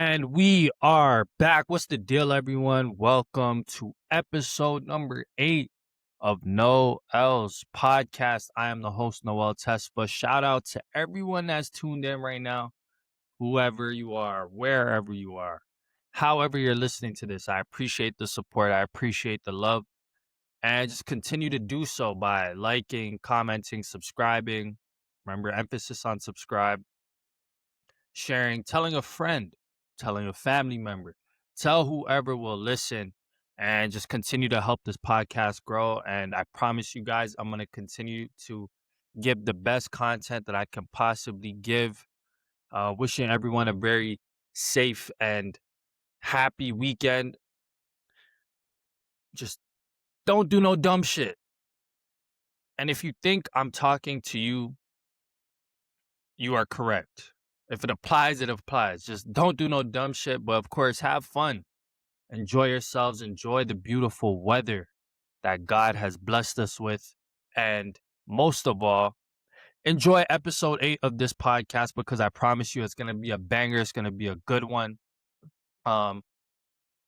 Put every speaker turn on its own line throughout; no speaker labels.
And we are back. What's the deal, everyone? Welcome to episode number 8 of Noel's podcast. I am the host, Noel Tesfa. Shout out to everyone that's tuned in right now, whoever you are, wherever you are, however you're listening to this. I appreciate the support. I appreciate the love. And just continue to do so by liking, commenting, subscribing. Remember, emphasis on subscribe, sharing, telling a friend, telling a family member, tell whoever will listen, and just continue to help this podcast grow. And I promise you guys, I'm going to continue to give the best content that I can possibly give. Wishing everyone a very safe and happy weekend. Just don't do no dumb shit. And if you think I'm talking to you, you are correct. If it applies, it applies. Just don't do no dumb shit. But of course, have fun. Enjoy yourselves. Enjoy the beautiful weather that God has blessed us with. And most of all, enjoy episode 8 of this podcast because I promise you it's going to be a banger. It's going to be a good one.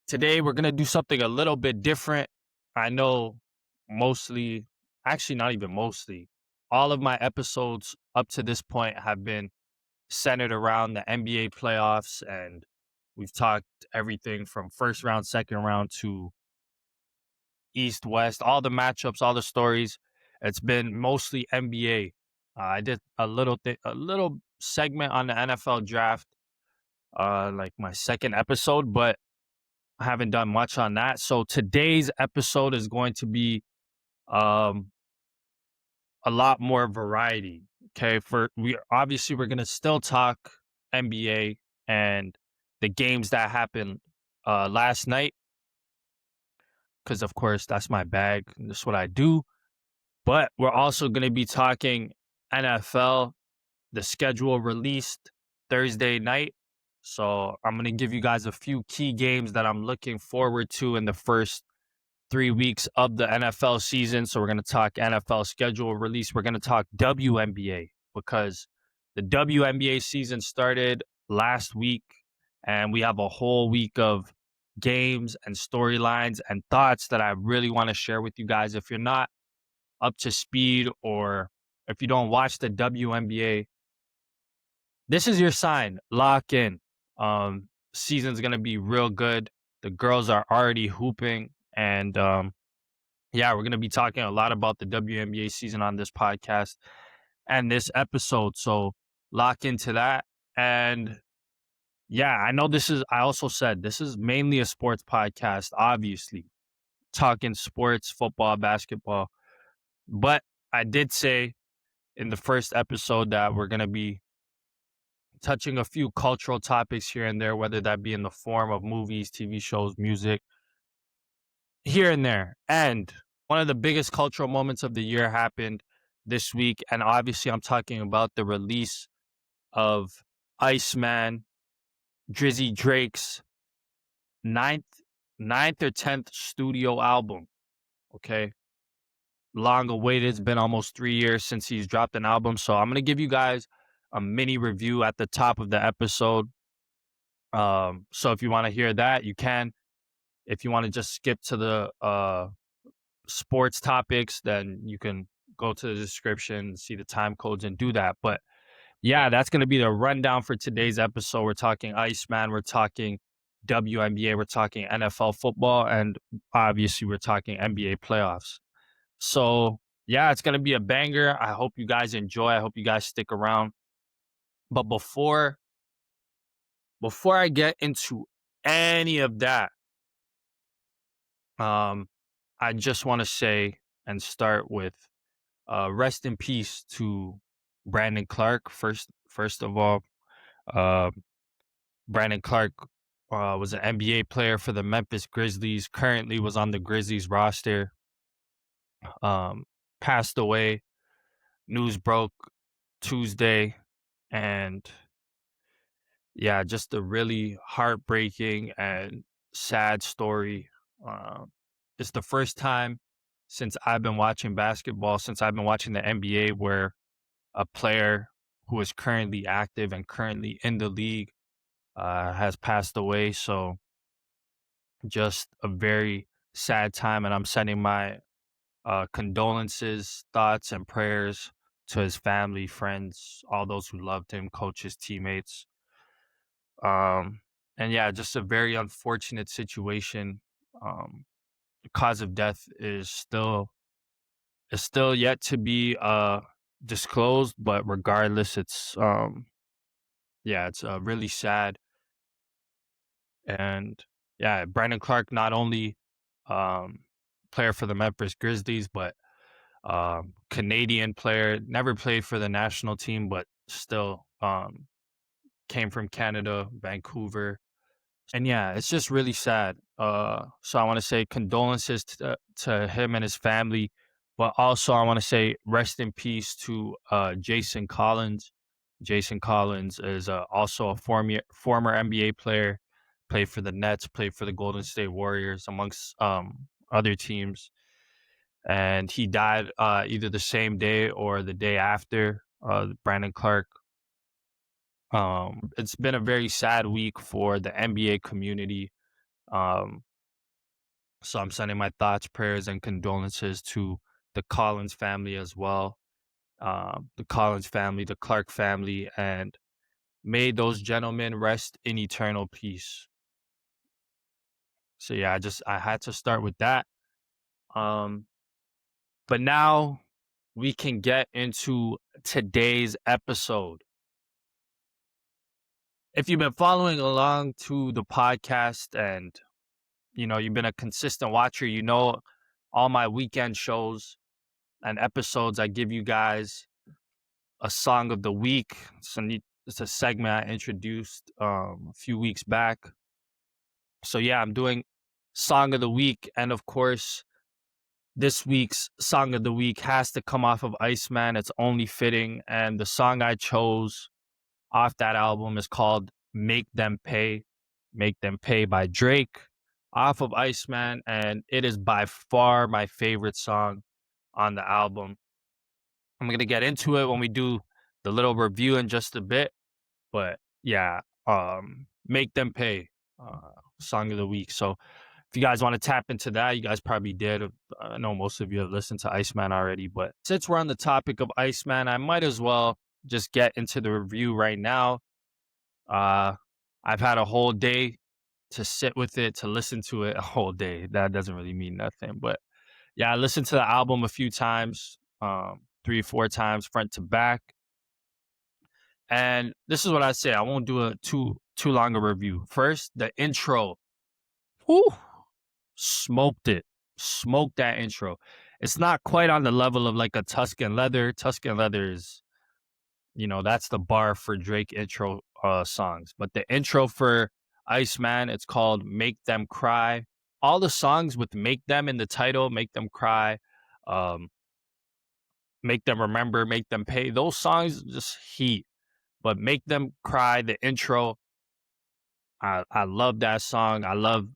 Today, we're going to do something a little bit different. I know actually not even mostly, all of my episodes up to this point have been centered around the NBA playoffs, and we've talked everything from first round, second round to East, West, all the matchups, all the stories. It's been mostly NBA. I did a little segment on the NFL draft, like my second episode, but I haven't done much on that. So today's episode is going to be um, a lot more variety. Okay, we're gonna still talk NBA and the games that happened last night, because of course that's my bag. That's what I do. But we're also gonna be talking NFL. The schedule released Thursday night, so I'm gonna give you guys a few key games that I'm looking forward to in the first 3 weeks of the NFL season. So we're going to talk NFL schedule release. We're going to talk WNBA because the WNBA season started last week and we have a whole week of games and storylines and thoughts that I really want to share with you guys. If you're not up to speed or if you don't watch the WNBA, this is your sign. Lock in. Season's going to be real good. The girls are already hooping and yeah, we're going to be talking a lot about the WNBA season on this podcast and this episode. So lock into that. And yeah, I also said this is mainly a sports podcast, obviously, talking sports, football, basketball. But I did say in the first episode that we're going to be touching a few cultural topics here and there, whether that be in the form of movies, TV shows, music, here and there. And one of the biggest cultural moments of the year happened this week. And obviously, I'm talking about the release of Iceman, Drizzy Drake's ninth or 10th studio album. Okay. Long awaited. It's been almost 3 years since he's dropped an album. So I'm going to give you guys a mini review at the top of the episode. So if you want to hear that, you can. If you want to just skip to the sports topics, then you can go to the description, see the time codes, and do that. But yeah, that's going to be the rundown for today's episode. We're talking Iceman, we're talking WNBA, we're talking NFL football, and obviously we're talking NBA playoffs. So yeah, it's going to be a banger. I hope you guys enjoy. I hope you guys stick around. But before I get into any of that, I just want to say and start with rest in peace to Brandon Clark. First of all, uh, Brandon Clark was an NBA player for the Memphis Grizzlies. Currently, was on the Grizzlies roster. Passed away. News broke Tuesday, and yeah, just a really heartbreaking and sad story. It's the first time since I've been watching basketball, since I've been watching the NBA, where a player who is currently active and currently in the league has passed away. So just a very sad time, and I'm sending my condolences, thoughts, and prayers to his family, friends, all those who loved him, coaches, teammates. Um, and yeah, just a very unfortunate situation. The cause of death is still yet to be disclosed, but regardless, it's yeah, it's really sad. And yeah, Brandon Clark, not only um player for the Memphis Grizzlies, but Canadian player, never played for the national team, but still came from Canada, Vancouver. And yeah, it's just really sad. So I want to say condolences to him and his family, but also I want to say rest in peace to Jason Collins. Jason Collins is also a former NBA player, played for the Nets, played for the Golden State Warriors, amongst other teams. And he died either the same day or the day after Brandon Clark. It's been a very sad week for the NBA community. Um, so I'm sending my thoughts, prayers, and condolences to the Collins family as well. The Collins family, the Clark family, and may those gentlemen rest in eternal peace. So yeah, I had to start with that. Um, but now we can get into today's episode. If you've been following along to the podcast and you've been a consistent watcher, all my weekend shows and episodes, I give you guys a song of the week. It's a segment I introduced a few weeks back. So yeah, I'm doing song of the week, and of course, this week's song of the week has to come off of Iceman. It's only fitting, and the song I chose off that album is called "Make Them Pay." "Make Them Pay" by Drake, off of Iceman, and it is by far my favorite song on the album. I'm gonna get into it when we do the little review in just a bit, but yeah, "Make Them Pay," song of the week. So if you guys want to tap into that, you guys probably did. I know most of you have listened to Iceman already, but since we're on the topic of Iceman, I might as well just get into the review right now. Uh, I've had a whole day to sit with it, to listen to it a whole day. That doesn't really mean nothing, but yeah, I listened to the album a few times, 3 or 4 times front to back. And this is what I say. I won't do a too long a review. First, the intro. Whew, smoked it. Smoked that intro. It's not quite on the level of like a Tuscan Leather. Tuscan Leather is, that's the bar for Drake intro songs. But the intro for Iceman, it's called "Make Them Cry." All the songs with "Make Them" in the title, "Make Them Cry," um, "Make Them Remember," "Make Them Pay," those songs just heat. But "Make Them Cry," the intro, I love that song. I love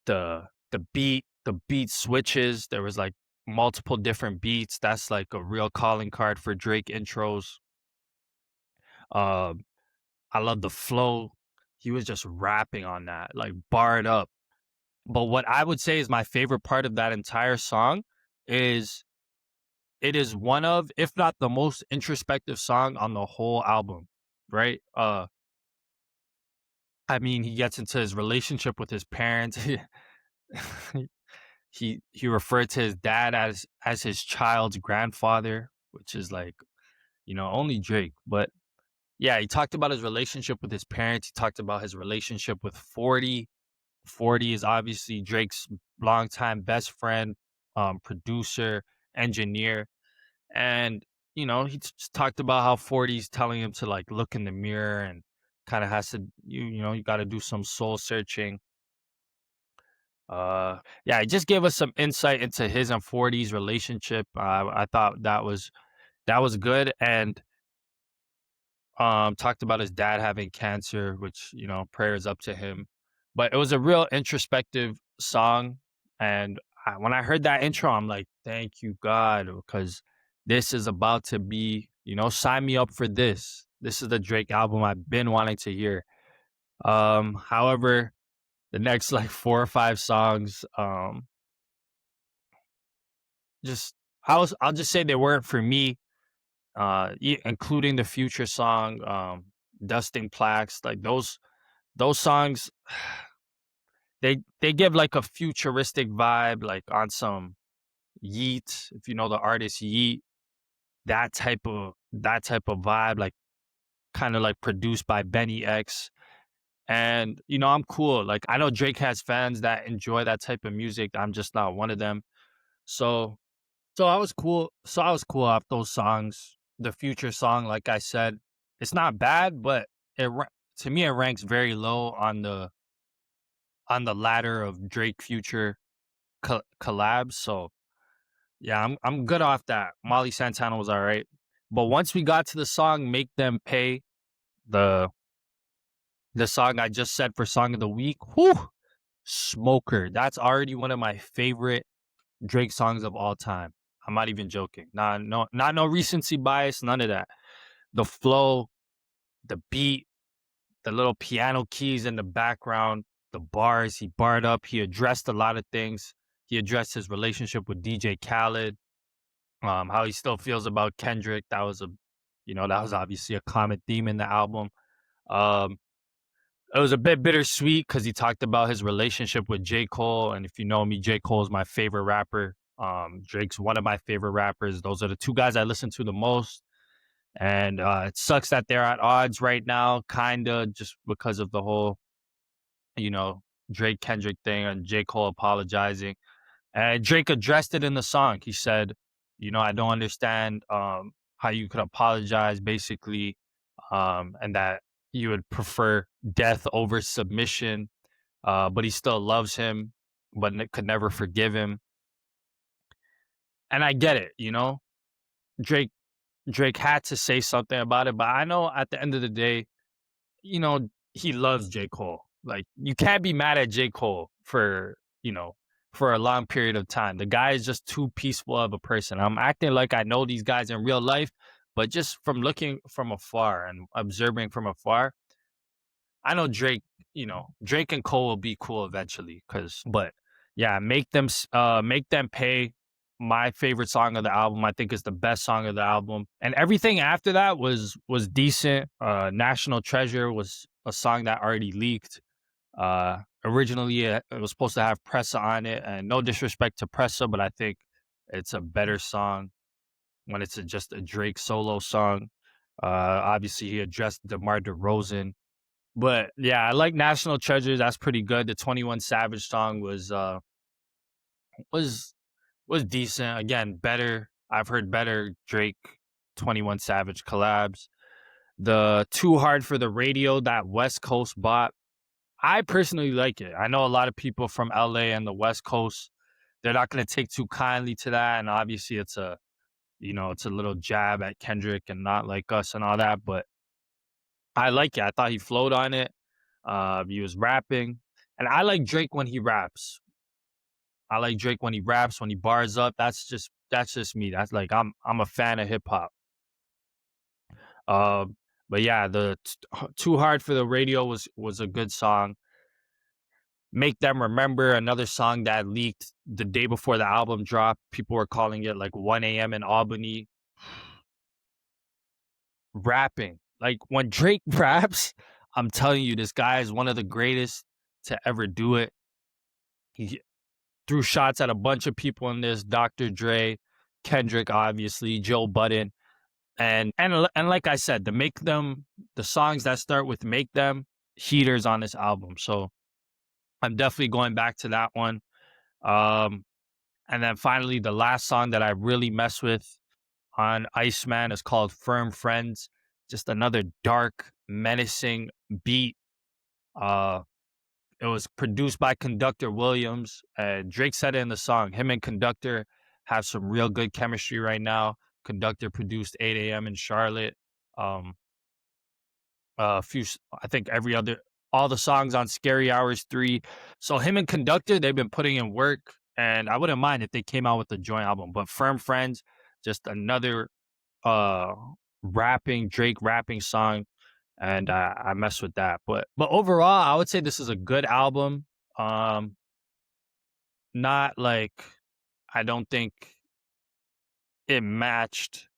the beat. The beat switches. There was like multiple different beats. That's like a real calling card for Drake intros. Um, I love the flow. He was just rapping on that, like barred up. But what I would say is my favorite part of that entire song is it is one of, if not the most introspective song on the whole album, right? I mean, he gets into his relationship with his parents. he referred to his dad as his child's grandfather, which is like, only Drake. But yeah, he talked about his relationship with his parents. He talked about his relationship with 40. 40 is obviously Drake's longtime best friend, producer, engineer. And, he just talked about how 40's telling him to like look in the mirror and kind of has to, you got to do some soul searching. Yeah, it just gave us some insight into his and 40's relationship. I thought that was good, and talked about his dad having cancer, which prayers up to him. But it was a real introspective song, and when I heard that intro, I'm like, thank you God, because this is about to be, sign me up for this. This is the Drake album I've been wanting to hear. However, the next like 4 or 5 songs, just I'll just say they weren't for me. Including the Future song, Dusting Plaques, like those songs, they give like a futuristic vibe, like on some Yeet, if you know the artist Yeet, that type of vibe, like kind of like produced by Benny X. And I'm cool. Like I know Drake has fans that enjoy that type of music. I'm just not one of them. So so I was cool. So I was cool off those songs. The Future song, like I said, it's not bad, but to me it ranks very low on the ladder of Drake Future collabs. So yeah, I'm good off that. Molly Santana was all right, but once we got to the song "Make Them Pay," the the song I just said for song of the week, whew, smoker. That's already one of my favorite Drake songs of all time. I'm not even joking. Nah, no, not no recency bias, none of that. The flow, the beat, the little piano keys in the background, the bars, he barred up, he addressed a lot of things. He addressed his relationship with DJ Khaled, how he still feels about Kendrick. That was obviously a common theme in the album. Um, it was a bit bittersweet because he talked about his relationship with J. Cole. And if you know me, J. Cole is my favorite rapper. Drake's one of my favorite rappers. Those are the two guys I listen to the most. And it sucks that they're at odds right now, kind of just because of the whole, you know, Drake Kendrick thing and J. Cole apologizing. And Drake addressed it in the song. He said, I don't understand how you could apologize, basically, and that you would prefer death over submission, but he still loves him, but could never forgive him. And I get it. Drake Drake had to say something about it, but I know at the end of the day, he loves J. Cole. Like you can't be mad at J. Cole for a long period of time. The guy is just too peaceful of a person. I'm acting like I know these guys in real life, but just from looking from afar and observing from afar, I know Drake and Cole will be cool eventually. But yeah, make them pay. My favorite song of the album, I think, is the best song of the album, and everything after that was decent. National Treasure was a song that already leaked. Originally, it was supposed to have Pressa on it, and no disrespect to Pressa, but I think it's a better song when it's just a Drake solo song. Obviously, he addressed DeMar DeRozan, but yeah, I like National Treasure. That's pretty good. The 21 Savage song was was decent. Again, better. I've heard better Drake 21 Savage collabs. The Too Hard for the Radio, that West Coast bop. I personally like it. I know a lot of people from LA and the West Coast, they're not going to take too kindly to that. And obviously it's a little jab at Kendrick and not like us and all that. But I like it. I thought he flowed on it. He was rapping. And I like Drake when he raps. I like Drake when he raps, when he bars up. That's just me. That's like I'm a fan of hip hop. But yeah, the Too Hard for the Radio was a good song. Make Them Remember, another song that leaked the day before the album dropped. People were calling it like 1 a.m. in Albany. Rapping. Like when Drake raps, I'm telling you, this guy is one of the greatest to ever do it. He threw shots at a bunch of people in this: Dr. Dre, Kendrick, obviously, Joe Budden. And like I said, the songs that start with Make Them, heaters on this album. So I'm definitely going back to that one. Um, and then finally, the last song that I really mess with on Iceman is called Firm Friends. Just another dark, menacing beat. Uh, it was produced by Conductor Williams. Drake said it in the song. Him and Conductor have some real good chemistry right now. Conductor produced 8 a.m. in Charlotte. Um, a few, I think all the songs on Scary Hours 3. So him and Conductor, they've been putting in work, and I wouldn't mind if they came out with a joint album. But Firm Friends, just another uh Drake rapping song. and I mess with that. But overall, I would say this is a good album. Um, not like I don't think it matched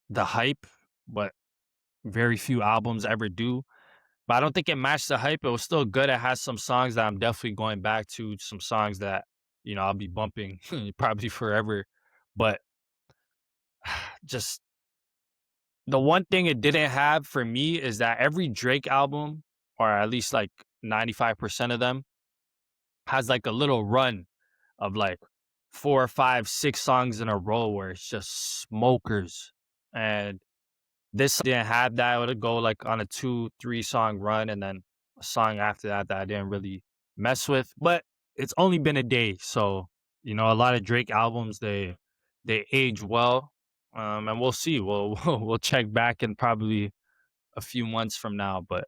the hype, but very few albums ever do. But I don't think it matched the hype. It was still good. It has some songs that I'm definitely going back to, some songs that, I'll be bumping probably forever. But just the one thing it didn't have for me is that every Drake album, or at least like 95% of them, has like a little run of like 4, 5, 6 songs in a row where it's just smokers. And this didn't have that. It would go like on a 2, 3 song run, and then a song after that that I didn't really mess with. But it's only been a day, so a lot of Drake albums they age well, and we'll see. We'll check back in probably a few months from now. But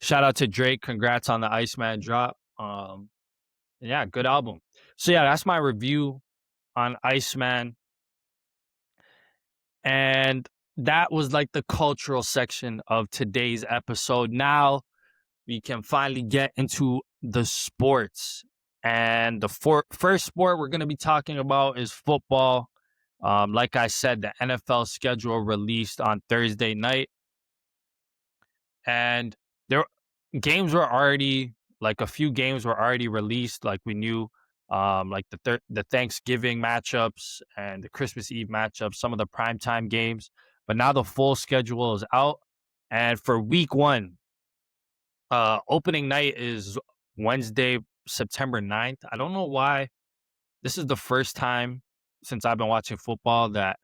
shout out to Drake, congrats on the Iceman drop. Yeah, good album. So yeah, that's my review on Iceman. And that was like the cultural section of today's episode. Now we can finally get into the sports. And the first sport we're going to be talking about is football. Like I said, the NFL schedule released on Thursday night. And there games were already like a few games were already released. Like we knew like the Thanksgiving matchups and the Christmas Eve matchups, some of the primetime games. But now the full schedule is out. And for week 1, opening night is Wednesday, September 9th. I don't know why. This is the first time since I've been watching football that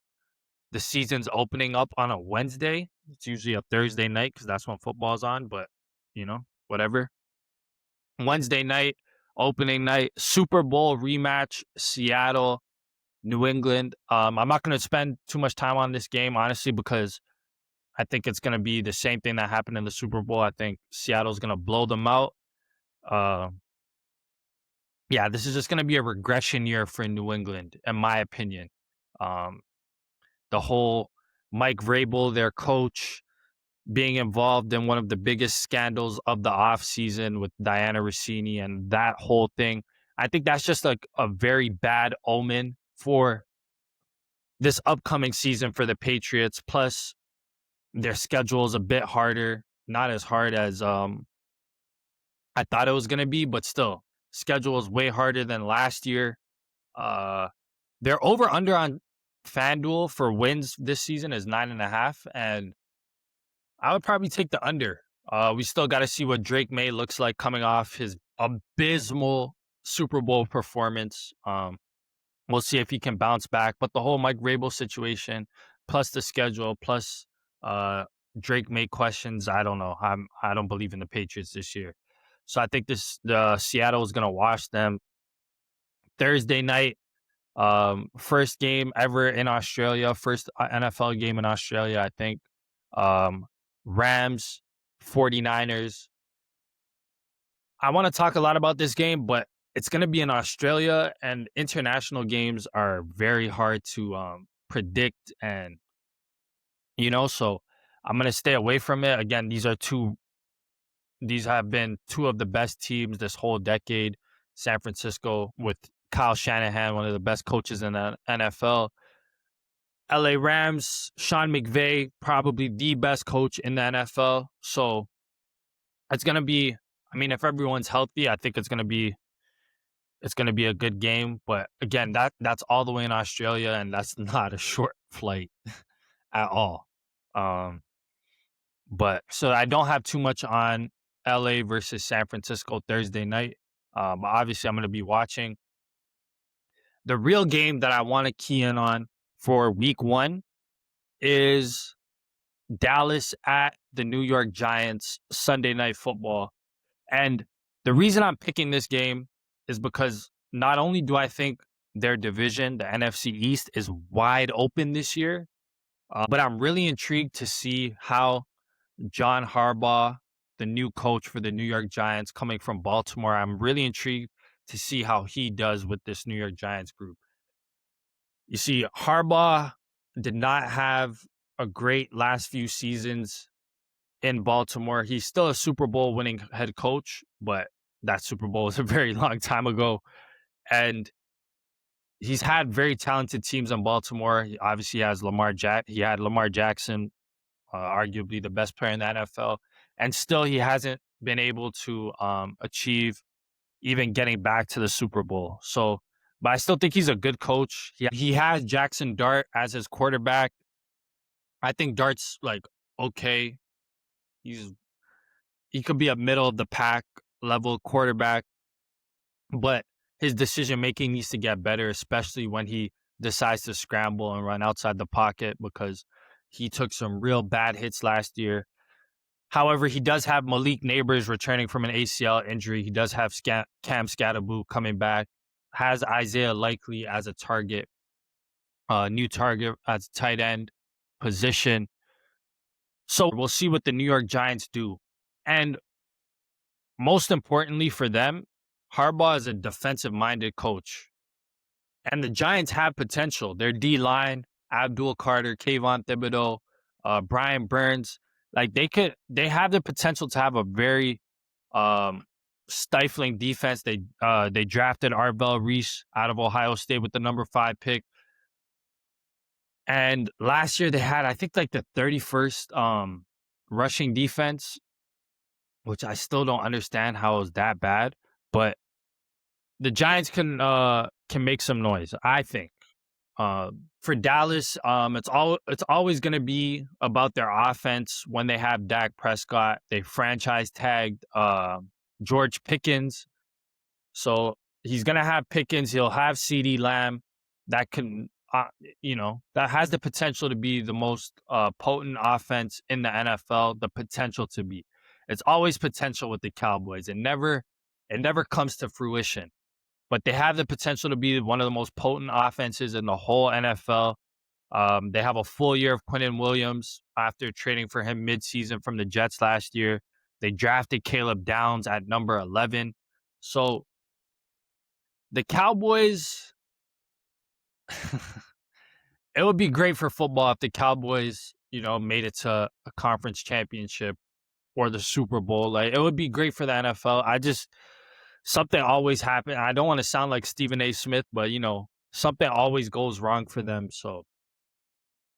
the season's opening up on a Wednesday. It's usually a Thursday night because that's when football's on, but whatever. Wednesday night, opening night, Super Bowl rematch, Seattle, New England. I'm not going to spend too much time on this game, honestly, because I think it's going to be the same thing that happened in the Super Bowl. I think Seattle's going to blow them out. Uh, yeah, this is just going to be a regression year for New England, in my opinion. Um, the whole Mike Vrabel, their coach, being involved in one of the biggest scandals of the offseason with Diana Rossini and that whole thing. I think that's just like a very bad omen for this upcoming season for the Patriots. Plus, their schedule is a bit harder, not as hard as I thought it was going to be, but still, schedule is way harder than last year. Their over under on FanDuel for wins this season is 9.5, and I would probably take the under. We still got to see what Drake May looks like coming off his abysmal Super Bowl performance. We'll see if he can bounce back. But the whole Mike Vrabel situation, plus the schedule, plus Drake May questions, I don't know. I don't believe in the Patriots this year. So I think the Seattle is gonna wash them. Thursday night, first game ever in Australia, first NFL game in Australia, I think. Rams, 49ers. I want to talk a lot about this game, but it's going to be in Australia, and international games are very hard to predict. And, so I'm going to stay away from it. Again, these have been two of the best teams this whole decade. San Francisco with Kyle Shanahan, one of the best coaches in the NFL. LA Rams, Sean McVay, probably the best coach in the NFL. So it's going to be, if everyone's healthy, I think it's going to be a good game. But again, that's all the way in Australia, and that's not a short flight at all. But so I don't have too much on LA versus San Francisco Thursday night. But obviously I'm going to be watching. The real game that I want to key in on for week 1 is Dallas at the New York Giants, Sunday Night Football. And the reason I'm picking this game is because not only do I think their division, the NFC East, is wide open this year, but I'm really intrigued to see how John Harbaugh, the new coach for the New York Giants coming from Baltimore, I'm really intrigued to see how he does with this New York Giants group. You see, Harbaugh did not have a great last few seasons in Baltimore. He's still a Super Bowl winning head coach, but that Super Bowl was a very long time ago. And he's had very talented teams in Baltimore. He obviously has he had Lamar Jackson, arguably the best player in the NFL, and still he hasn't been able to achieve even getting back to the Super Bowl. So, but I still think he's a good coach. He has Jackson Dart as his quarterback. I think Dart's like okay. He could be a middle of the pack level quarterback, but his decision making needs to get better, especially when he decides to scramble and run outside the pocket because he took some real bad hits last year. However, he does have Malik Neighbors returning from an ACL injury. He does have Cam Scatterboo coming back. Has Isaiah Likely as a target, new target as tight end position. So we'll see what the New York Giants do. And most importantly for them, Harbaugh is a defensive-minded coach. And the Giants have potential. Their D-line, Abdul Carter, Kayvon Thibodeau, Brian Burns, like they have the potential to have a very stifling defense. They drafted Arvell Reese out of Ohio State with the number 5 pick. And last year they had, I think, like the 31st rushing defense, which I still don't understand how it was that bad. But the Giants can make some noise, I think. For Dallas, it's always going to be about their offense. When they have Dak Prescott, they franchise tagged George Pickens, so he's going to have Pickens. He'll have CeeDee Lamb. That can, that has the potential to be the most potent offense in the NFL. The potential to be. It's always potential with the Cowboys. It never comes to fruition. But they have the potential to be one of the most potent offenses in the whole NFL. They have a full year of Quinnen Williams after trading for him midseason from the Jets last year. They drafted Caleb Downs at number 11. So the Cowboys, it would be great for football if the Cowboys, made it to a conference championship or the Super Bowl. Like, it would be great for the NFL. Something always happens. I don't want to sound like Stephen A. Smith, but something always goes wrong for them. So,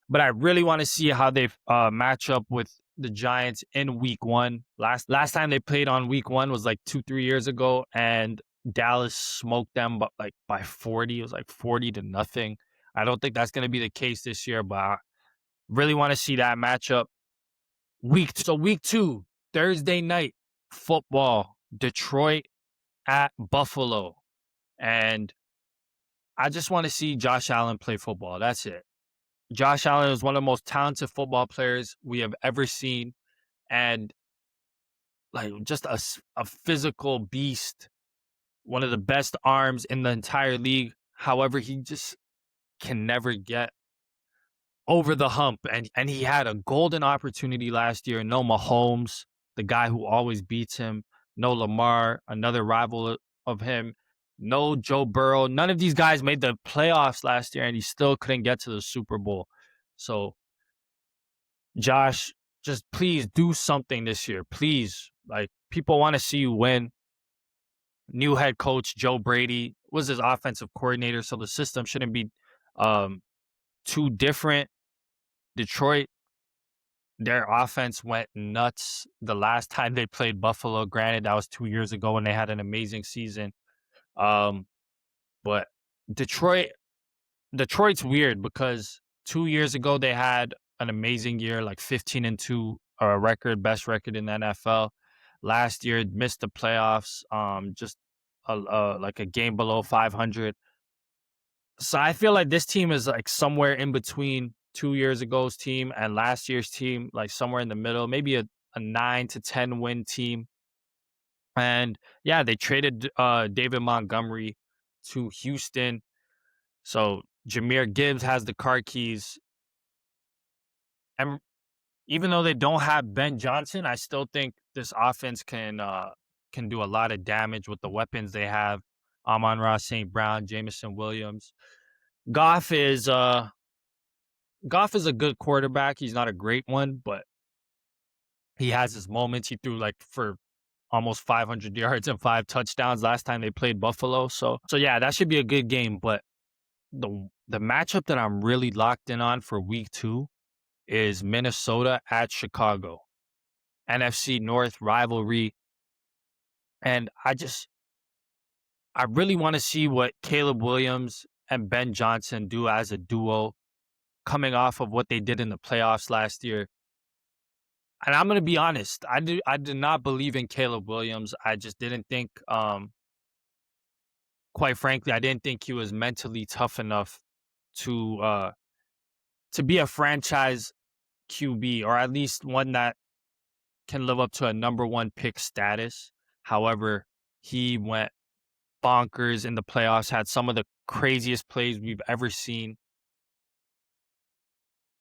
but I really want to see how they match up with the Giants in Week 1. Last time they played on Week 1 was like 2-3 years ago, and Dallas smoked them, but like by 40. It was like 40-0. I don't think that's going to be the case this year, but I really want to see that matchup. Week 2, Thursday night football, Detroit at Buffalo. And I just want to see Josh Allen play football. That's it. Josh Allen is one of the most talented football players we have ever seen. And like just a physical beast, one of the best arms in the entire league. However, he just can never get over the hump. And he had a golden opportunity last year. No Mahomes, the guy who always beats him. No Lamar, another rival of him. No Joe Burrow. None of these guys made the playoffs last year, and he still couldn't get to the Super Bowl. So, Josh, just please do something this year. Please. Like, people want to see you win. New head coach Joe Brady was his offensive coordinator, so the system shouldn't be too different. Detroit, their offense went nuts the last time they played Buffalo. Granted, that was 2 years ago when they had an amazing season. But Detroit's weird because 2 years ago they had an amazing year, like 15-2 record, best record in the NFL. Last year missed the playoffs, just like a game below 500. So I feel like this team is like somewhere in between 2 years ago's team and last year's team, like somewhere in the middle, maybe a 9-10 win team. And yeah, they traded David Montgomery to Houston. So Jahmyr Gibbs has the car keys. And even though they don't have Ben Johnson, I still think this offense can do a lot of damage with the weapons they have. Amon-Ra St. Brown, Jameson Williams. Goff is a good quarterback. He's not a great one, but He has his moments. He threw like for almost 500 yards and 5 touchdowns last time they played Buffalo. So yeah, that should be a good game. But the matchup that I'm really locked in on for week 2 is Minnesota at Chicago. NFC North rivalry. And I really want to see what Caleb Williams and Ben Johnson do as a duo coming off of what they did in the playoffs last year. And I'm gonna be honest, I did not believe in Caleb Williams. I just didn't think, quite frankly, I didn't think he was mentally tough enough to be a franchise QB, or at least one that can live up to a number 1 pick status. However, he went bonkers in the playoffs, had some of the craziest plays we've ever seen.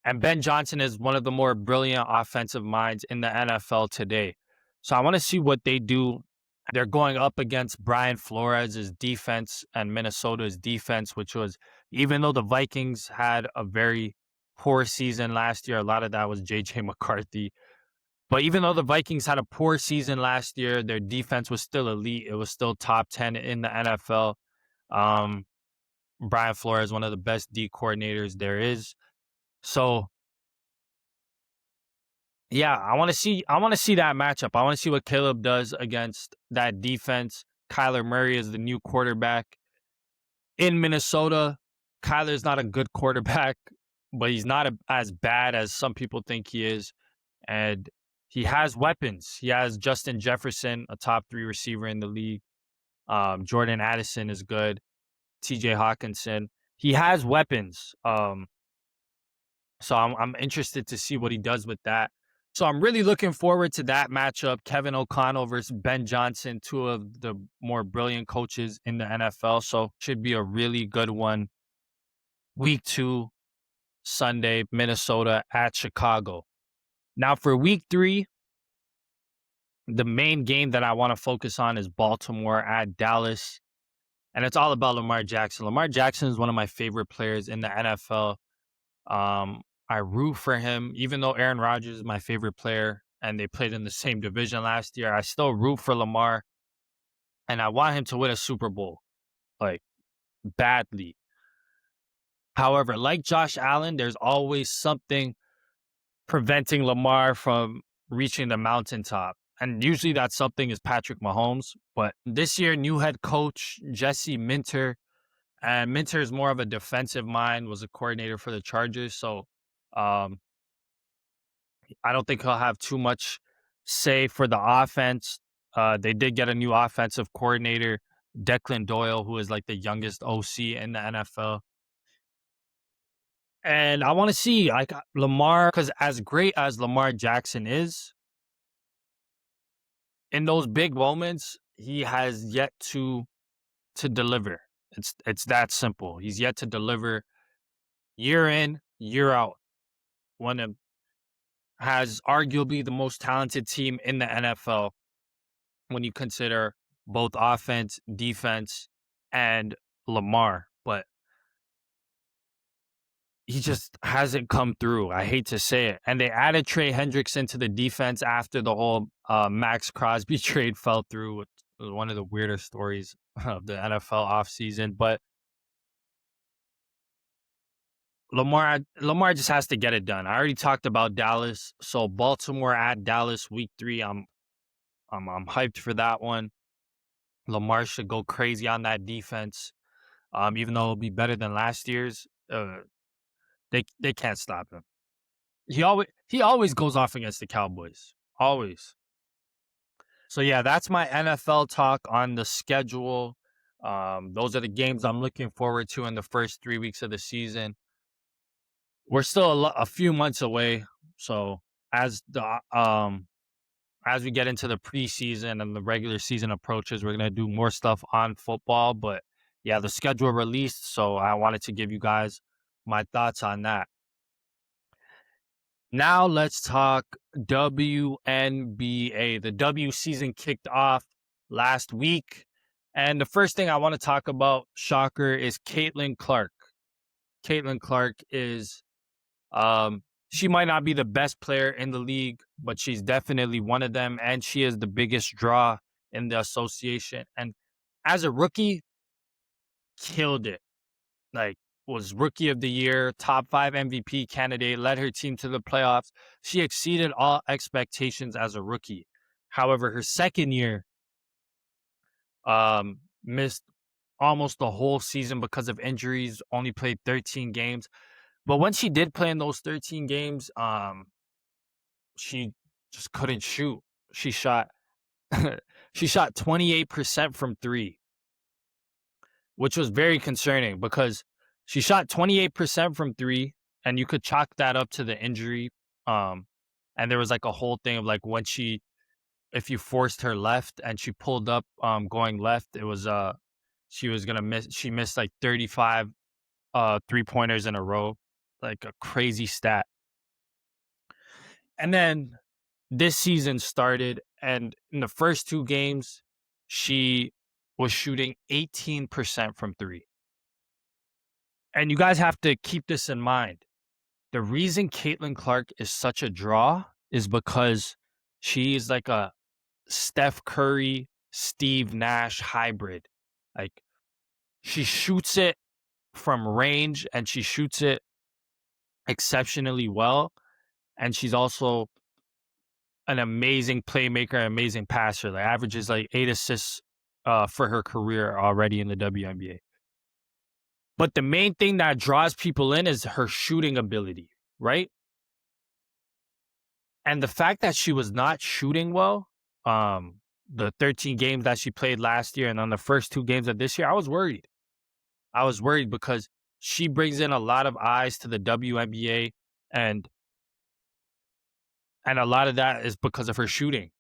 And Ben Johnson is one of the more brilliant offensive minds in the NFL today. So I want to see what they do. They're going up against Brian Flores' defense and Minnesota's defense, which was, even though the Vikings had a very poor season last year, a lot of that was JJ McCarthy. But even though the Vikings had a poor season last year, their defense was still elite. It was still top 10 in the NFL. Brian Flores, one of the best D coordinators there is. So yeah, I want to see that matchup. I want to see what Caleb does against that defense. Kyler Murray is the new quarterback in Minnesota. Kyler's not a good quarterback, but he's not as bad as some people think he is. And he has weapons. He has Justin Jefferson, a top 3 receiver in the league. Jordan Addison is good. TJ Hawkinson. He has weapons. So I'm interested to see what he does with that. So I'm really looking forward to that matchup. Kevin O'Connell versus Ben Johnson, 2 of the more brilliant coaches in the NFL. So should be a really good one. Week 2, Sunday, Minnesota at Chicago. Now for week 3, the main game that I want to focus on is Baltimore at Dallas. And it's all about Lamar Jackson. Lamar Jackson is one of my favorite players in the NFL. I root for him, even though Aaron Rodgers is my favorite player and they played in the same division last year. I still root for Lamar, and I want him to win a Super Bowl, like, badly. However, like Josh Allen, there's always something preventing Lamar from reaching the mountaintop. And usually that something is Patrick Mahomes. But this year, new head coach Jesse Minter, and Minter is more of a defensive mind, was a coordinator for the Chargers. So um, I don't think he'll have too much say for the offense. They did get a new offensive coordinator, Declan Doyle, who is like the youngest OC in the NFL. And I want to see like Lamar, because as great as Lamar Jackson is, in those big moments, he has yet to deliver. It's that simple. He's yet to deliver year in, year out. One of has arguably the most talented team in the NFL when you consider both offense, defense, and Lamar. But he just hasn't come through. I hate to say it. And they added Trey Hendricks into the defense after the whole Max Crosby trade fell through. It was one of the weirdest stories of the NFL offseason. But Lamar just has to get it done. I already talked about Dallas. So Baltimore at Dallas week 3. I'm hyped for that one. Lamar should go crazy on that defense. Even though it'll be better than last year's, they can't stop him. He always goes off against the Cowboys. Always. So yeah, that's my NFL talk on the schedule. Those are the games I'm looking forward to in the first 3 weeks of the season. We're still a few months away, so as we get into the preseason and the regular season approaches, we're gonna do more stuff on football. But yeah, the schedule released, so I wanted to give you guys my thoughts on that. Now let's talk WNBA. The W season kicked off last week. And the first thing I want to talk about, shocker, is Caitlin Clark. Caitlin Clark is She might not be the best player in the league, but she's definitely one of them, and she is the biggest draw in the association. And as a rookie, killed it. Like, was rookie of the year, top 5 MVP candidate, led her team to the playoffs. She exceeded all expectations as a rookie. However, her second year, missed almost the whole season because of injuries, only played 13 games. But when she did play in those 13 games, she just couldn't shoot. She shot she shot 28% from 3, which was very concerning because she shot 28% from 3, and you could chalk that up to the injury. And there was like a whole thing of like when if you forced her left and she pulled up going left, it was she was gonna miss. She missed like 35 3-pointers in a row, like a crazy stat. And then this season started, and in the first 2 games, she was shooting 18% from 3. And you guys have to keep this in mind. The reason Caitlin Clark is such a draw is because she is like a Steph Curry, Steve Nash hybrid. Like, she shoots it from range and she shoots it exceptionally well. And she's also an amazing playmaker, amazing passer. Like, averages like 8 assists for her career already in the WNBA. But the main thing that draws people in is her shooting ability, right? And the fact that she was not shooting well, the 13 games that she played last year and on the first 2 games of this year, I was worried. I was worried because she brings in a lot of eyes to the WNBA, and a lot of that is because of her shooting.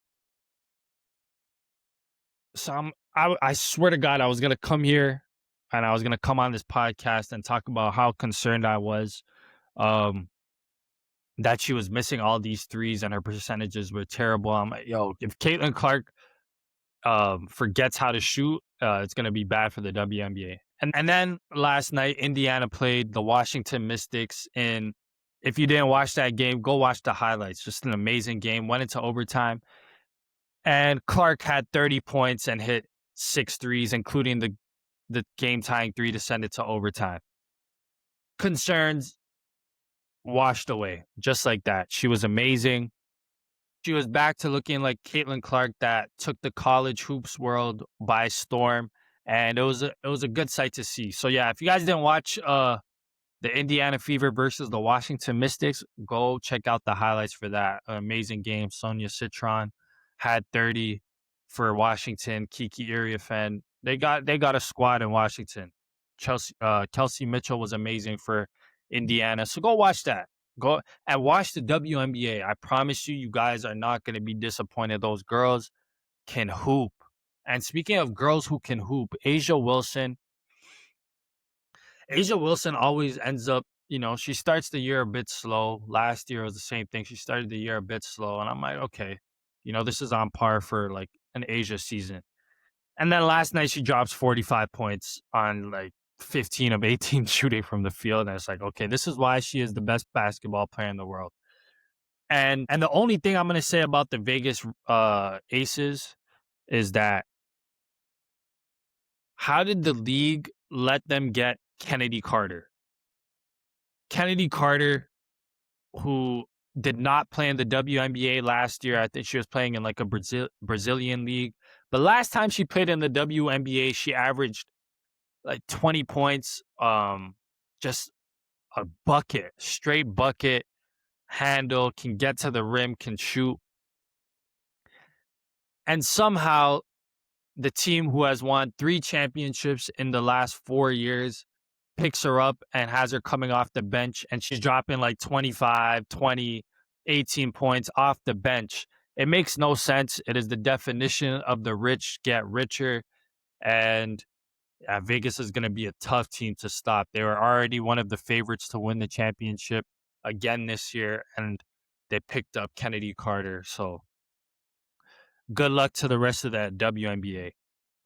So I swear to God, I was gonna come here and I was gonna come on this podcast and talk about how concerned I was that she was missing all these threes and her percentages were terrible. I'm like, yo, if Caitlin Clark forgets how to shoot, it's gonna be bad for the WNBA. And then last night, Indiana played the Washington Mystics. And if you didn't watch that game, go watch the highlights. Just an amazing game. Went into overtime. And Clark had 30 points and hit 6 threes, including the game-tying 3 to send it to overtime. Concerns washed away, just like that. She was amazing. She was back to looking like Caitlin Clark that took the college hoops world by storm. And it was a good sight to see. So yeah, if you guys didn't watch the Indiana Fever versus the Washington Mystics, go check out the highlights for that. An amazing game. Sonia Citron had 30 for Washington. Kiki Iriafen. They got a squad in Washington. Kelsey Mitchell was amazing for Indiana. So go watch that. Go and watch the WNBA. I promise you, you guys are not going to be disappointed. Those girls can hoop. And speaking of girls who can hoop, Asia Wilson always ends up, she starts the year a bit slow. Last year was the same thing. She started the year a bit slow. And I'm like, okay, this is on par for like an Asia season. And then last night she drops 45 points on like 15 of 18 shooting from the field. And it's like, okay, this is why she is the best basketball player in the world. And the only thing I'm going to say about the Vegas Aces is that how did the league let them get Kennedy Carter? Kennedy Carter, who did not play in the WNBA last year. I think she was playing in like a Brazilian league. But last time she played in the WNBA, she averaged like 20 points, just a bucket, straight bucket, handle, can get to the rim, can shoot. And somehow the team who has won 3 championships in the last 4 years picks her up and has her coming off the bench, and she's dropping like 25, 20, 18 points off the bench. It makes no sense. It is the definition of the rich get richer, and Vegas is going to be a tough team to stop. They were already one of the favorites to win the championship again this year, and they picked up Kennedy Carter. So good luck to the rest of that WNBA.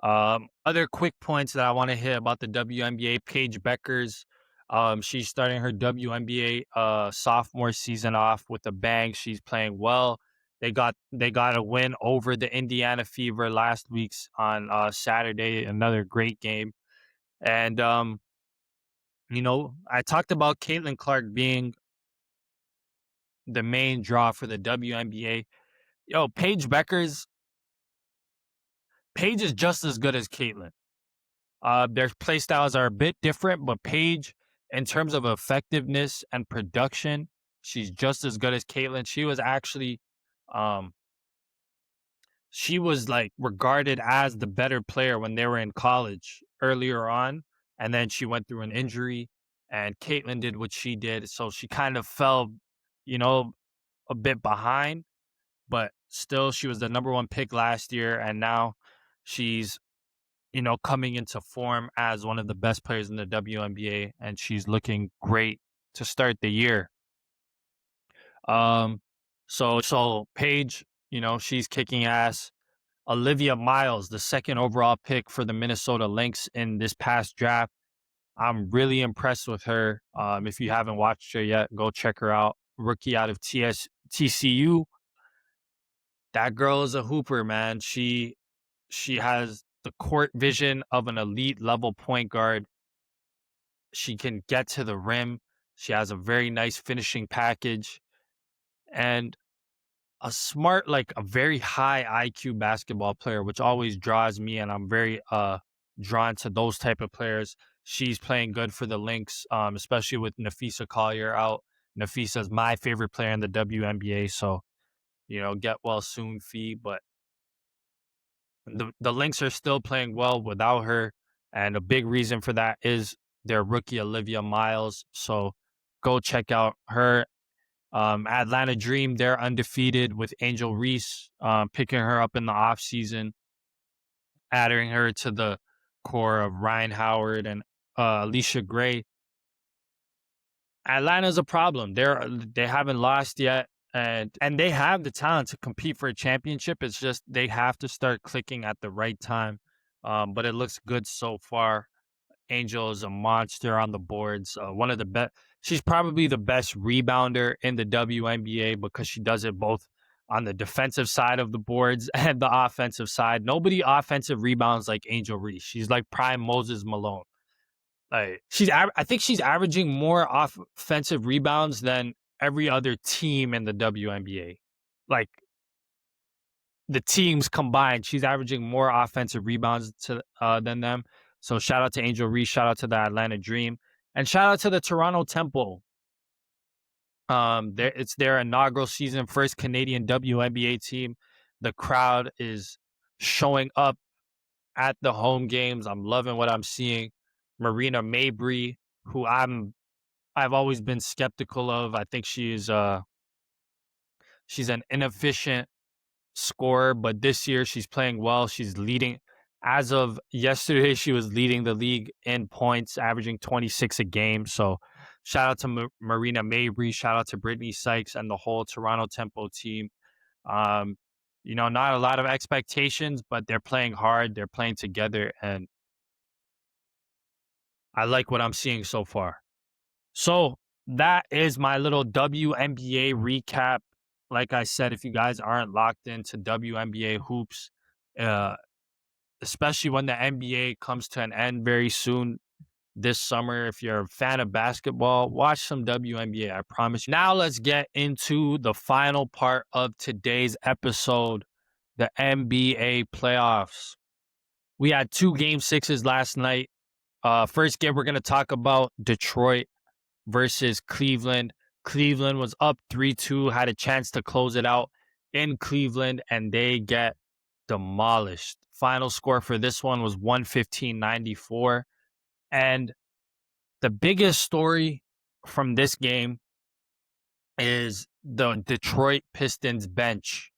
Other quick points that I want to hit about the WNBA, Paige Beckers She's starting her WNBA sophomore season off with a bang. She's playing well. They got a win over the Indiana Fever last week's on Saturday. Another great game. And I talked about Caitlin Clark being the main draw for the WNBA. Yo, Paige is just as good as Caitlin. Their play styles are a bit different, but Paige, in terms of effectiveness and production, she's just as good as Caitlin. Um, she was like regarded as the better player when they were in college earlier on, and then she went through an injury, and Caitlin did what she did, so she kind of fell, you know, a bit behind, but still, she was the number one pick last year, and now she's coming into form as one of the best players in the WNBA, and she's looking great to start the year. So Paige, she's kicking ass. Olivia Miles, the second overall pick for the Minnesota Lynx in this past draft. I'm really impressed with her. If you haven't watched her yet, go check her out. Rookie out of TCU. That girl is a hooper, man. She has the court vision of an elite level point guard. She can get to the rim. She has a very nice finishing package and a very high IQ basketball player, which always draws me, and I'm very drawn to those type of players. She's playing good for the Lynx, especially with Nafisa Collier out. Nafisa's my favorite player in the WNBA, so get well soon, Fee. But the Lynx are still playing well without her, and a big reason for that is their rookie Olivia Miles. So go check out her. Atlanta Dream, they're undefeated with Angel Reese, picking her up in the offseason, adding her to the core of Ryan Howard and Alicia Gray. Atlanta's a problem. They haven't lost yet, and they have the talent to compete for a championship. It's just they have to start clicking at the right time. But it looks good so far. Angel is a monster on the boards. One of the best. She's probably the best rebounder in the WNBA because she does it both on the defensive side of the boards and the offensive side. Nobody offensive rebounds like Angel Reese. She's like prime Moses Malone. Like I think she's averaging more offensive rebounds than every other team in the WNBA. Like the teams combined, she's averaging more offensive rebounds than them. So shout out to Angel Reese, shout out to the Atlanta Dream, and shout out to the Toronto Temple. It's their inaugural season, first Canadian WNBA team. The crowd is showing up at the home games. I'm loving what I'm seeing. Marina Mabry, who I've always been skeptical of. I think she's an inefficient scorer, but this year she's playing well. She's leading. As of yesterday, she was leading the league in points, averaging 26 a game. So shout out to Marina Mabry, shout out to Brittany Sykes and the whole Toronto Tempo team. Not a lot of expectations, but they're playing hard. They're playing together, and I like what I'm seeing so far. So that is my little WNBA recap. Like I said, if you guys aren't locked into WNBA hoops, especially when the NBA comes to an end very soon this summer, if you're a fan of basketball, watch some WNBA. I promise you. Now let's get into the final part of today's episode, the NBA playoffs. We had 2 game 6s last night. First game, we're going to talk about Detroit versus Cleveland. Cleveland was up 3-2, had a chance to close it out in Cleveland, and they get demolished. Final score for this one was 115-94. And the biggest story from this game is the Detroit Pistons bench.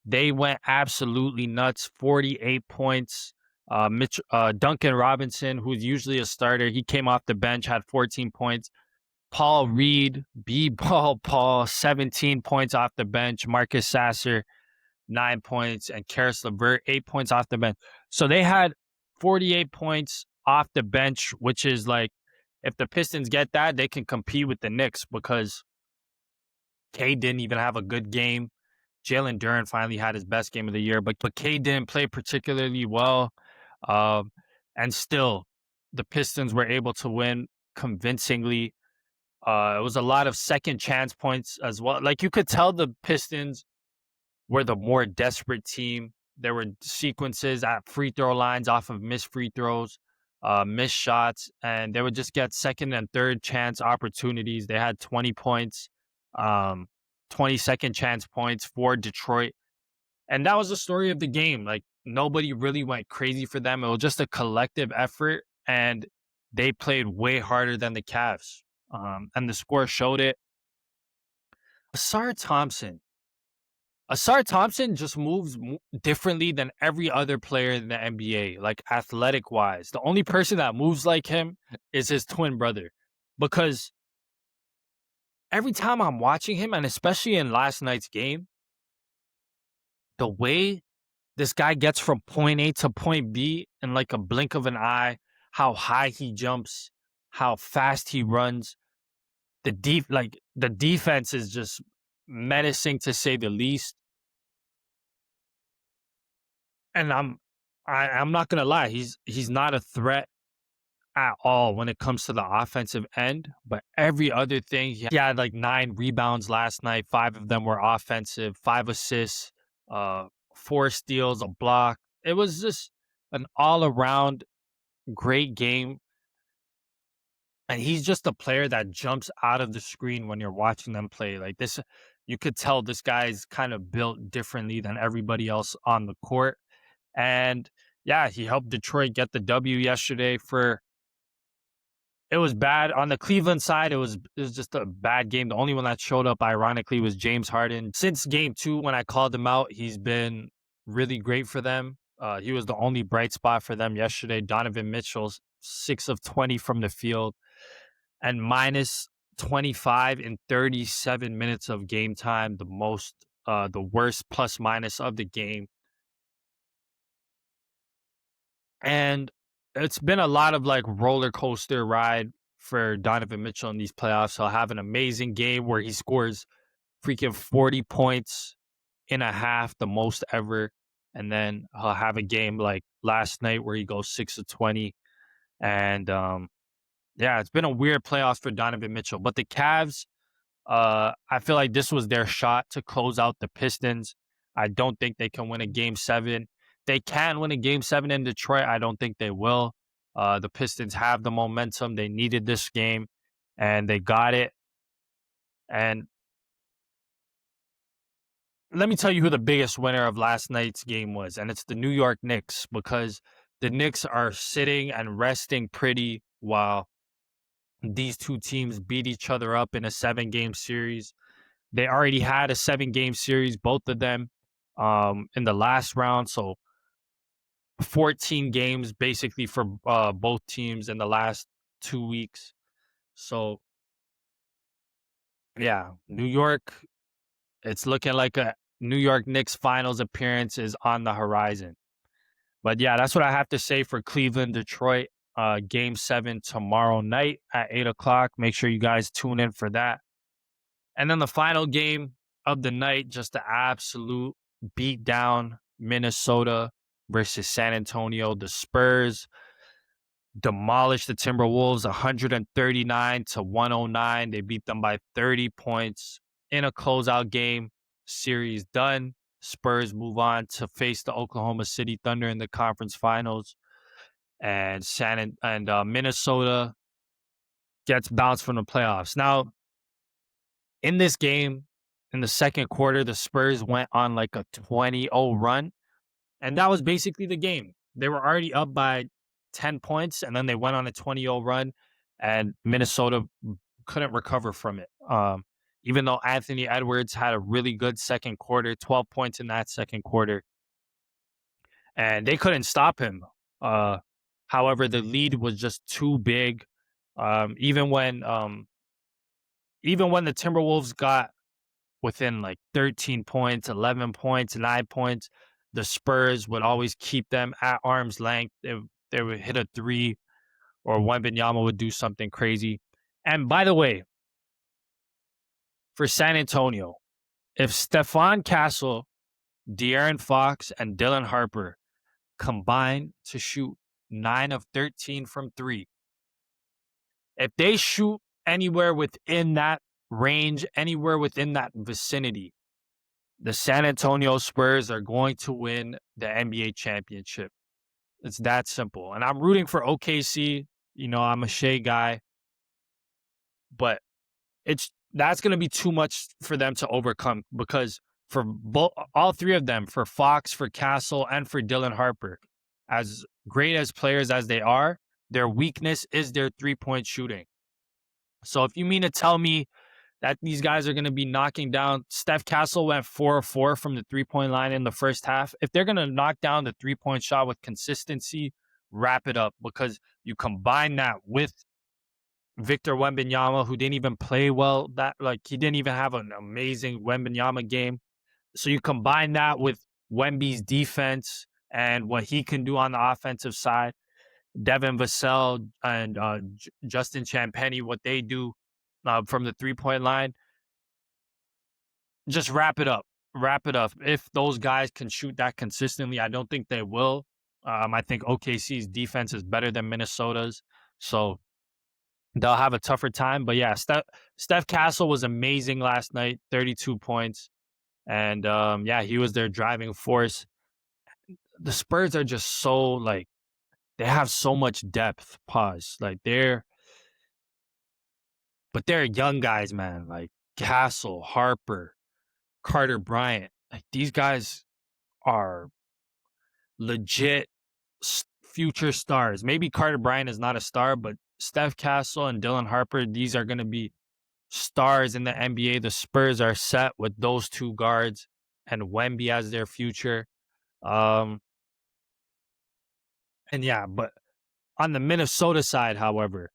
They went absolutely nuts, 48 points. Duncan Robinson, who's usually a starter, he came off the bench, had 14 points. Paul Reed, B-Ball Paul, 17 points off the bench. Marcus Sasser, 9 points. And Karis LeVert, 8 points off the bench. So they had 48 points off the bench, which is like if the Pistons get that, they can compete with the Knicks because K didn't even have a good game. Jalen Duren finally had his best game of the year, but K didn't play particularly well. Um, and still, the Pistons were able to win convincingly. It was a lot of second chance points as well. Like, you could tell the Pistons were the more desperate team. There were sequences at free throw lines off of missed free throws, missed shots, and they would just get second and third chance opportunities. They had 20 points, um, 20-second chance points for Detroit. And that was the story of the game. Like, nobody really went crazy for them. It was just a collective effort, and they played way harder than the Cavs. And the score showed it. Asar Thompson. Asar Thompson just moves differently than every other player in the NBA, like athletic wise. The only person that moves like him is his twin brother. Because every time I'm watching him, and especially in last night's game, the way this guy gets from point A to point B in like a blink of an eye, how high he jumps, how fast he runs, the defense is just menacing to say the least. And I'm not gonna lie, he's not a threat at all when it comes to the offensive end, but every other thing, he had like 9 rebounds last night, 5 of them were offensive, 5 assists, 4 steals, a block. It was just an all around great game. And he's just a player that jumps out of the screen when you're watching them play. Like this, you could tell this guy's kind of built differently than everybody else on the court. And yeah, he helped Detroit get the W yesterday. It was bad on the Cleveland side. It was just a bad game. The only one that showed up, ironically, was James Harden. Since game 2, when I called him out, he's been really great for them. He was the only bright spot for them yesterday. Donovan Mitchell's 6 of 20 from the field and minus 25 in 37 minutes of game time, the worst plus minus of the game. And it's been a lot of like roller coaster ride for Donovan Mitchell in these playoffs. He'll have an amazing game where he scores freaking 40 points in a half, the most ever. And then he'll have a game like last night where he goes 6 of 20. And yeah, it's been a weird playoffs for Donovan Mitchell. But the Cavs, I feel like this was their shot to close out the Pistons. I don't think they can win a game 7. They can win a game 7 in Detroit. I don't think they will. The Pistons have the momentum. They needed this game, and they got it. And let me tell you who the biggest winner of last night's game was, and it's the New York Knicks, because the Knicks are sitting and resting pretty while these two teams beat each other up in a 7-game series. They already had a 7-game series, both of them, in the last round. So 14 games basically for both teams in the last 2 weeks. So yeah, New York, it's looking like a New York Knicks finals appearance is on the horizon. But yeah, that's what I have to say for Cleveland, Detroit, game 7 tomorrow night at 8:00. Make sure you guys tune in for that. And then the final game of the night, just the absolute beat down, Minnesota versus San Antonio. The Spurs demolished the Timberwolves 139-109. They beat them by 30 points in a closeout game. Series done. Spurs move on to face the Oklahoma City Thunder in the conference finals. And Minnesota gets bounced from the playoffs. Now, in this game, in the second quarter, the Spurs went on like a 20-0 run. And that was basically the game. They were already up by 10 points, and then they went on a 20-0 run, and Minnesota couldn't recover from it. Even though Anthony Edwards had a really good second quarter, 12 points in that second quarter, and they couldn't stop him. However, the lead was just too big. Even when the Timberwolves got within like 13 points, 11 points, 9 points, the Spurs would always keep them at arm's length. They would hit a 3 or Wembanyama would do something crazy. And by the way, for San Antonio, if Stephon Castle, De'Aaron Fox, and Dylan Harper combine to shoot 9 of 13 from 3, if they shoot anywhere within that range, anywhere within that vicinity, the San Antonio Spurs are going to win the NBA championship. It's that simple. And I'm rooting for OKC. I'm a Shea guy, but that's going to be too much for them to overcome, because for all three of them, for Fox, for Castle, and for Dylan Harper, as great as players as they are, their weakness is their three-point shooting. So if you mean to tell me that these guys are going to be knocking down, Steph Castle went 4 of 4 from the three-point line in the first half. If they're going to knock down the three-point shot with consistency, wrap it up, because you combine that with Victor Wembanyama, who didn't even play well. He didn't even have an amazing Wembanyama game. So you combine that with Wemby's defense and what he can do on the offensive side. Devin Vassell and Justin Champagnie, what they do from the three-point line. Just wrap it up. Wrap it up. If those guys can shoot that consistently, I don't think they will. I think OKC's defense is better than Minnesota's. So they'll have a tougher time. But yeah, Steph Castle was amazing last night, 32 points. And he was their driving force. The Spurs are just so, they have so much depth. But they're young guys, man. Like Castle, Harper, Carter Bryant. Like, these guys are legit future stars. Maybe Carter Bryant is not a star, but Steph Castle and Dylan Harper, these are going to be stars in the NBA. The Spurs are set with those two guards and Wemby as their future. But on the Minnesota side, however,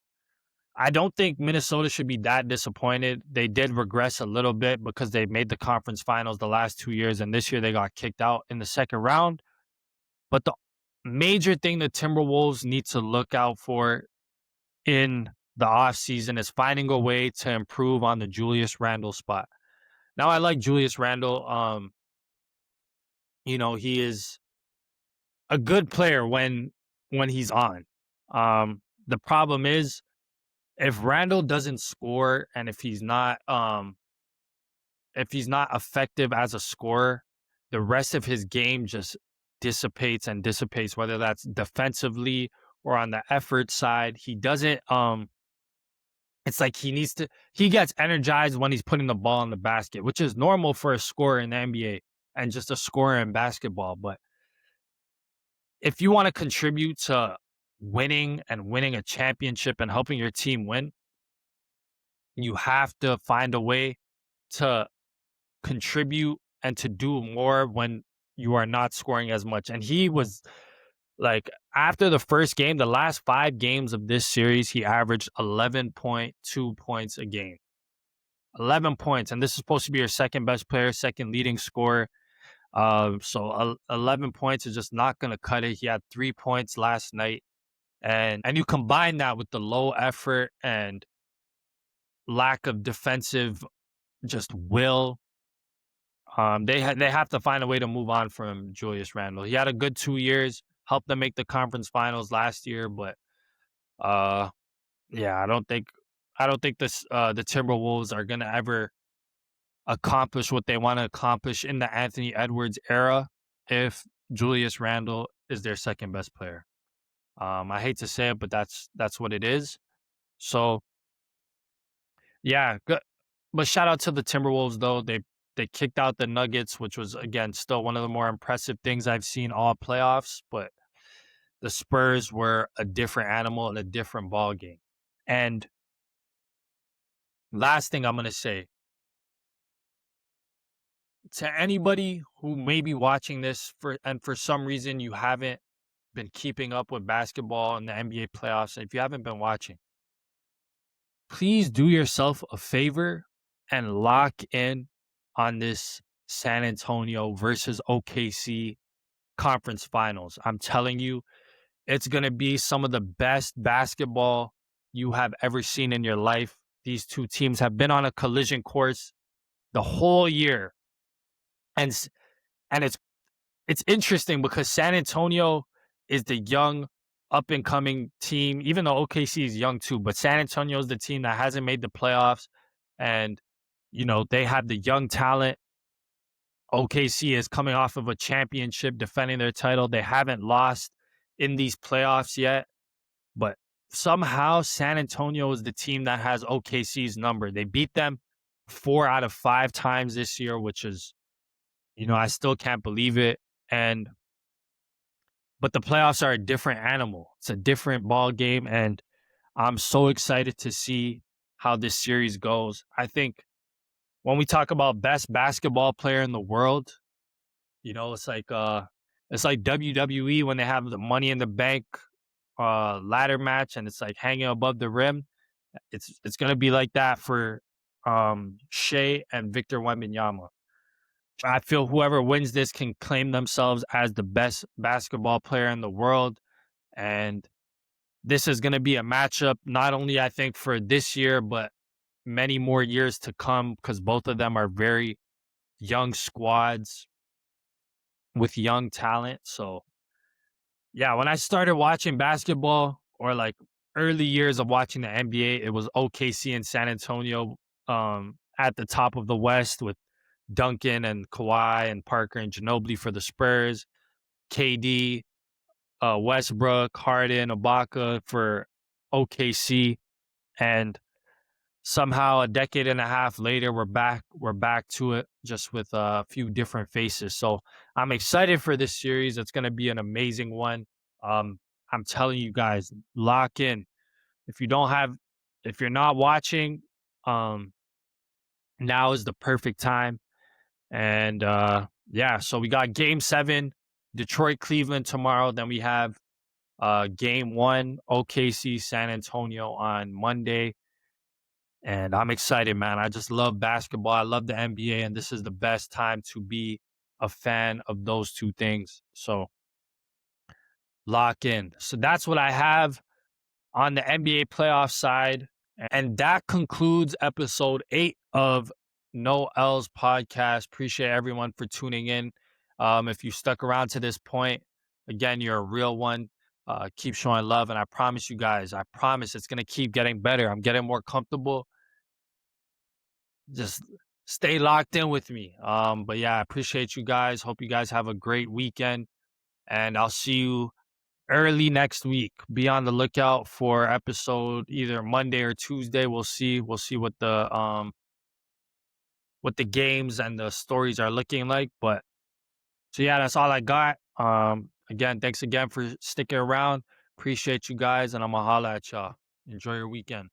I don't think Minnesota should be that disappointed. They did regress a little bit because they made the conference finals the last 2 years, and this year they got kicked out in the second round. But the major thing the Timberwolves need to look out for in the offseason is finding a way to improve on the Julius Randle spot. Now, I like Julius Randle. He is a good player when he's on. The problem is, if Randle doesn't score and if he's not effective as a scorer, the rest of his game just dissipates, whether that's defensively or on the effort side. He doesn't it's like he gets energized when he's putting the ball in the basket, which is normal for a scorer in the NBA and just a scorer in basketball. But if you want to contribute to winning a championship and helping your team win, you have to find a way to contribute and to do more when you are not scoring as much. And he was after the first game, the last 5 games of this series, he averaged 11.2 points a game. 11 points. And this is supposed to be your second best player, second leading scorer. So 11 points is just not going to cut it. He had 3 points last night. And you combine that with the low effort and lack of defensive just will. They have to find a way to move on from Julius Randle. He had a good 2 years, helped them make the conference finals last year, but I don't think the Timberwolves are gonna ever accomplish what they want to accomplish in the Anthony Edwards era if Julius Randle is their second best player. I hate to say it, but that's what it is. So yeah, good. But shout out to the Timberwolves though. They kicked out the Nuggets, which was, again, still one of the more impressive things I've seen all playoffs. But the Spurs were a different animal and a different ball game. And last thing I'm going to say, to anybody who may be watching this for some reason you haven't been keeping up with basketball and the NBA playoffs, if you haven't been watching, please do yourself a favor and lock in on this San Antonio versus OKC conference finals. I'm telling you, It's going to be some of the best basketball you have ever seen in your life. These two teams have been on a collision course the whole year. And and it's interesting because San Antonio is the young up and coming team, even though OKC is young too, but San Antonio is the team that hasn't made the playoffs, and they have the young talent. OKC is coming off of a championship, defending their title. They haven't lost in these playoffs yet, but somehow San Antonio is the team that has OKC's number. They beat them 4 out of 5 times this year, which is, I still can't believe it. But the playoffs are a different animal. It's a different ball game, and I'm so excited to see how this series goes. I think when we talk about best basketball player in the world, it's like WWE when they have the Money in the Bank ladder match, and it's like hanging above the rim. It's gonna be like that for Shea and Victor Wembanyama. I feel whoever wins this can claim themselves as the best basketball player in the world, and this is going to be a matchup not only I think for this year but many more years to come, because both of them are very young squads with young talent. So yeah, when I started watching basketball, or like early years of watching the NBA, it was OKC and San Antonio at the top of the West, with Duncan and Kawhi and Parker and Ginobili for the Spurs, KD, Westbrook, Harden, Ibaka for OKC, and somehow a decade and a half later, we're back to it, just with a few different faces. So I'm excited for this series. It's going to be an amazing one. I'm telling you guys, lock in. If you're not watching, now is the perfect time. And yeah, so we got Game 7, Detroit, Cleveland tomorrow. Then we have Game 1, OKC, San Antonio on Monday. And I'm excited, man. I just love basketball. I love the NBA, and this is the best time to be a fan of those two things. So lock in. So that's what I have on the NBA playoff side. And that concludes Ep.8 of Noel's podcast. Appreciate everyone for tuning in. If you stuck around to this point, again, you're a real one. Keep showing love. And I promise you guys, it's going to keep getting better. I'm getting more comfortable. Just stay locked in with me. But yeah, I appreciate you guys. Hope you guys have a great weekend. And I'll see you early next week. Be on the lookout for episode either Monday or Tuesday. We'll see what the games and the stories are looking like. But so yeah, that's all I got. Again, thanks again for sticking around. Appreciate you guys, and I'm gonna holla at y'all. Enjoy your weekend.